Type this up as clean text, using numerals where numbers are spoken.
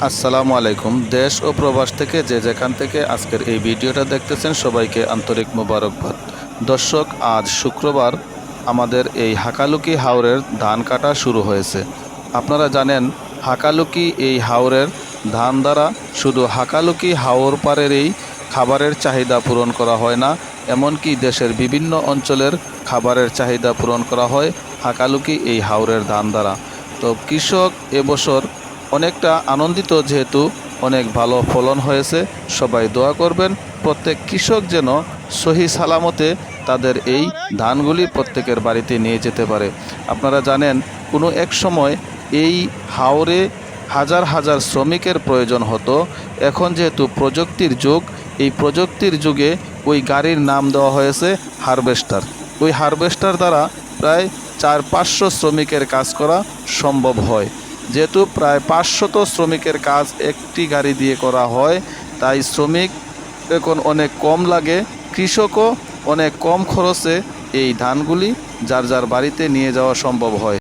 আসসালামু আলাইকুম। দেশ ও প্রবাস থেকে যে যেখান থেকে আজকের এই ভিডিওটা দেখতেছেন সবাইকে আন্তরিক মোবারকবাদ। দর্শক, আজ শুক্রবার আমাদের এই হাকালুকি হাওরের ধান কাটা শুরু হয়েছে। আপনারা জানেন, হাকালুকি এই হাওরের ধান দ্বারা শুধু হাকালুকি হাওর পাড়ের এই খাবারের চাহিদা পূরণ করা হয় না, এমনকি দেশের বিভিন্ন অঞ্চলের খাবারের চাহিদা পূরণ করা হয় হাকালুকি এই হাওরের ধান দ্বারা। তো কৃষক এবছর অনেকটা আনন্দিত, যেহেতু অনেক ভালো ফলন হয়েছে। সবাই দোয়া করবেন প্রত্যেক কৃষক যেন সহি সালামতে তাদের এই ধানগুলি প্রত্যেকের বাড়িতে নিয়ে যেতে পারে। আপনারা জানেন, কোনো এক সময় এই হাওরে হাজার হাজার শ্রমিকের প্রয়োজন হতো। এখন যেহেতু প্রযুক্তির যুগ, এই প্রযুক্তির যুগে ওই গাড়ির নাম দেওয়া হয়েছে হারভেস্টার। ওই হারভেস্টার দ্বারা প্রায় 400-500 শ্রমিকের কাজ করা সম্ভব হয়। যেহেতু প্রায় 500 শ্রমিকের কাজ একটি গাড়ি দিয়ে করা হয়, তাই শ্রমিক এখন অনেক কম লাগে, কৃষকও অনেক কম খরচে এই ধানগুলি যার যার বাড়িতে নিয়ে যাওয়া সম্ভব হয়।